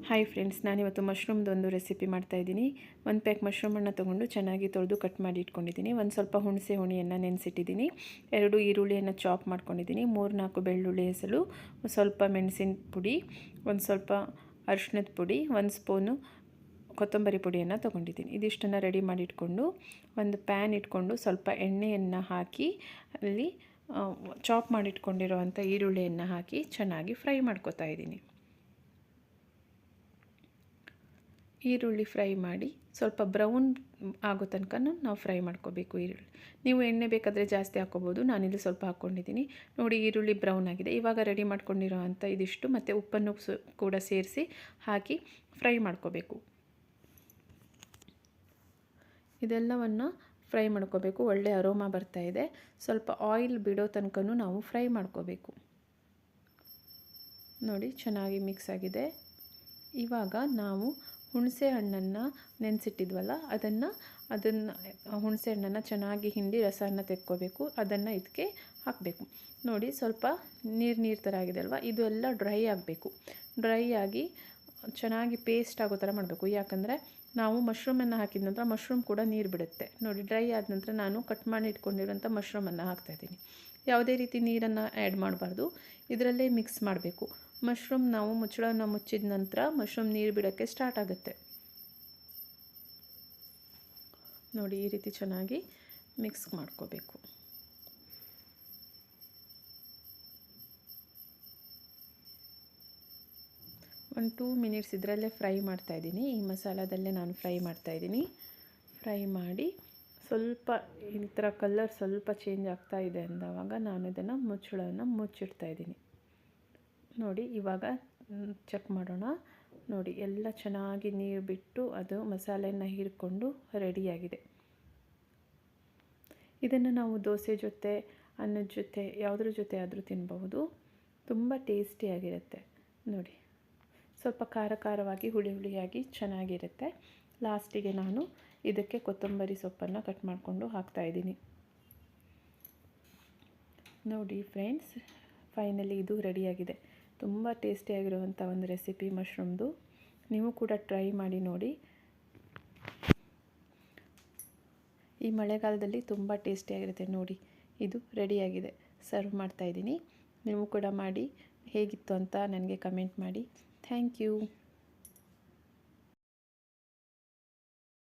Hi friends, ನಾನಿವತ್ತು ಮಶ್ರೂಮ್ದು ಒಂದು recipe ಮಾಡ್ತಾಯಿದ್ದೀನಿ. ಒಂದು ಪ್ಯಾಕ್ ಮಶ್ರೂಮನ್ನು ತೊಗೊಂಡು ಚೆನ್ನಾಗಿ ತೊಳೆದು ಕಟ್ ಮಾಡಿ ಇಟ್ಕೊಂಡಿದ್ದೀನಿ. ಒಂದು ಸ್ವಲ್ಪ ಹುಣಸೆ ಹುಳಿಯನ್ನು ನೆನೆಸಿಟ್ಟಿದ್ದೀನಿ. 2 ಈರುಳ್ಳಿಯನ್ನು ಚಾಪ್ ಮಾಡ್ಕೊಂಡಿದ್ದೀನಿ. 3-4 ಬೆಳ್ಳುಳ್ಳಿ ಹೆಸರು, ಸ್ವಲ್ಪ ಮೆಣಸಿನ ಪುಡಿ, ಒಂದು ಸ್ವಲ್ಪ ಅರಿಶಿಣದ ಪುಡಿ, 1 ಸ್ಪೂನು ಕೊತ್ತಂಬರಿ ಪುಡಿಯನ್ನು ತೊಗೊಂಡಿದ್ದೀನಿ. ಇದಿಷ್ಟನ್ನು ರೆಡಿ ಮಾಡಿ ಇಟ್ಕೊಂಡು ಒಂದು ಪ್ಯಾನ್ ಇಟ್ಕೊಂಡು ಸ್ವಲ್ಪ ಎಣ್ಣೆಯನ್ನು ಹಾಕಿ ಅಲ್ಲಿ ಚಾಪ್ ಮಾಡಿಟ್ಕೊಂಡಿರೋವಂಥ ಈರುಳ್ಳಿಯನ್ನು ಹಾಕಿ ಚೆನ್ನಾಗಿ ಫ್ರೈ ಮಾಡ್ಕೊತಾ ಇದ್ದೀನಿ. ಈರುಳ್ಳಿ ಫ್ರೈ ಮಾಡಿ ಸ್ವಲ್ಪ ಬ್ರೌನ್ ಆಗೋ ತನಕ ನಾವು ಫ್ರೈ ಮಾಡ್ಕೋಬೇಕು. ಈರುಳ್ಳಿ ನೀವು ಎಣ್ಣೆ ಬೇಕಾದರೆ ಜಾಸ್ತಿ ಹಾಕ್ಕೋಬೋದು, ನಾನಿಲ್ಲಿ ಸ್ವಲ್ಪ ಹಾಕ್ಕೊಂಡಿದ್ದೀನಿ. ನೋಡಿ, ಈರುಳ್ಳಿ ಬ್ರೌನ್ ಆಗಿದೆ. ಇವಾಗ ರೆಡಿ ಮಾಡ್ಕೊಂಡಿರೋ ಅಂಥ ಇದಿಷ್ಟು ಮತ್ತು ಉಪ್ಪನ್ನು ಕೂಡ ಸೇರಿಸಿ ಹಾಕಿ ಫ್ರೈ ಮಾಡ್ಕೋಬೇಕು. ಇದೆಲ್ಲವನ್ನು ಫ್ರೈ ಮಾಡ್ಕೋಬೇಕು. ಒಳ್ಳೆ ಅರೋಮಾ ಬರ್ತಾಯಿದೆ. ಸ್ವಲ್ಪ ಆಯಿಲ್ ಬಿಡೋ ತನಕ ನಾವು ಫ್ರೈ ಮಾಡ್ಕೋಬೇಕು. ನೋಡಿ, ಚೆನ್ನಾಗಿ ಮಿಕ್ಸ್ ಆಗಿದೆ. ಇವಾಗ ನಾವು ಹುಣಸೆ ಹಣ್ಣನ್ನು ನೆನೆಸಿಟ್ಟಿದ್ವಲ್ಲ, ಅದನ್ನು ಹುಣಸೆ ಹಣ್ಣನ್ನು ಚೆನ್ನಾಗಿ ಹಿಂಡಿ ರಸವನ್ನು ತೆಕ್ಕೋಬೇಕು. ಅದನ್ನು ಇದಕ್ಕೆ ಹಾಕಬೇಕು. ನೋಡಿ, ಸ್ವಲ್ಪ ನೀರು ಥರ ಆಗಿದೆ ಅಲ್ವಾ, ಇದು ಎಲ್ಲ ಡ್ರೈ ಆಗಬೇಕು. ಡ್ರೈ ಆಗಿ ಚೆನ್ನಾಗಿ ಪೇಸ್ಟ್ ಆಗೋ ಥರ ಮಾಡಬೇಕು. ಯಾಕಂದರೆ ನಾವು ಮಶ್ರೂಮನ್ನು ಹಾಕಿದ ನಂತರ ಮಶ್ರೂಮ್ ಕೂಡ ನೀರು ಬಿಡುತ್ತೆ. ನೋಡಿ, ಡ್ರೈ ಆದ ನಂತರ ನಾನು ಕಟ್ ಮಾಡಿ ಇಟ್ಕೊಂಡಿರೋಂಥ ಮಶ್ರೂಮನ್ನು ಹಾಕ್ತಾಯಿದ್ದೀನಿ. ಯಾವುದೇ ರೀತಿ ನೀರನ್ನು ಆ್ಯಡ್ ಮಾಡಬಾರ್ದು, ಇದರಲ್ಲೇ ಮಿಕ್ಸ್ ಮಾಡಬೇಕು. ಮಶ್ರೂಮ್ ನಾವು ಮುಚ್ಚಳವನ್ನು ಮುಚ್ಚಿದ ನಂತರ ಮಶ್ರೂಮ್ ನೀರು ಬಿಡೋಕ್ಕೆ ಸ್ಟಾರ್ಟ್ ಆಗುತ್ತೆ. ನೋಡಿ, ಈ ರೀತಿ ಚೆನ್ನಾಗಿ ಮಿಕ್ಸ್ ಮಾಡ್ಕೋಬೇಕು. ಒಂದು 2 ಮಿನಿಟ್ಸ್ ಇದರಲ್ಲೇ ಫ್ರೈ ಮಾಡ್ತಾಯಿದ್ದೀನಿ. ಈ ಮಸಾಲದಲ್ಲೇ ನಾನು ಫ್ರೈ ಮಾಡ್ತಾಯಿದ್ದೀನಿ. ಫ್ರೈ ಮಾಡಿ ಸ್ವಲ್ಪ ಈ ಥರ ಕಲರ್ ಸ್ವಲ್ಪ ಚೇಂಜ್ ಆಗ್ತಾ ಇದೆ ಅಂದವಾಗ ನಾನು ಇದನ್ನು ಮುಚ್ಚಳವನ್ನು ಮುಚ್ಚಿಡ್ತಾಯಿದ್ದೀನಿ. ನೋಡಿ, ಇವಾಗ ಚೆಕ್ ಮಾಡೋಣ. ನೋಡಿ, ಎಲ್ಲ ಚೆನ್ನಾಗಿ ನೀರು ಬಿಟ್ಟು ಅದು ಮಸಾಲೆಯನ್ನು ಹೀರಿಕೊಂಡು ರೆಡಿಯಾಗಿದೆ. ಇದನ್ನು ನಾವು ದೋಸೆ ಜೊತೆ, ಅನ್ನದ ಜೊತೆ, ಯಾವುದ್ರ ಜೊತೆ ಆದರೂ ತಿನ್ನಬಹುದು. ತುಂಬ ಟೇಸ್ಟಿಯಾಗಿರುತ್ತೆ. ನೋಡಿ, ಸ್ವಲ್ಪ ಖಾರವಾಗಿ ಹುಳಿಯಾಗಿ ಚೆನ್ನಾಗಿರುತ್ತೆ. ಲಾಸ್ಟಿಗೆ ನಾನು ಇದಕ್ಕೆ ಕೊತ್ತಂಬರಿ ಸೊಪ್ಪನ್ನು ಕಟ್ ಮಾಡಿಕೊಂಡು ಹಾಕ್ತಾಯಿದ್ದೀನಿ. ನೋಡಿ ಫ್ರೆಂಡ್ಸ್, ಫೈನಲಿ ಇದು ರೆಡಿಯಾಗಿದೆ. ತುಂಬ ಟೇಸ್ಟಿಯಾಗಿರುವಂಥ ಒಂದು ರೆಸಿಪಿ ಮಶ್ರೂಮ್ದು. ನೀವು ಕೂಡ ಟ್ರೈ ಮಾಡಿ ನೋಡಿ. ಈ ಮಳೆಗಾಲದಲ್ಲಿ ತುಂಬ ಟೇಸ್ಟಿಯಾಗಿರುತ್ತೆ. ನೋಡಿ, ಇದು ರೆಡಿಯಾಗಿದೆ. ಸರ್ವ್ ಮಾಡ್ತಾಯಿದ್ದೀನಿ. ನೀವು ಕೂಡ ಮಾಡಿ ಹೇಗಿತ್ತು ಅಂತ ನನಗೆ ಕಮೆಂಟ್ ಮಾಡಿ. Thank you.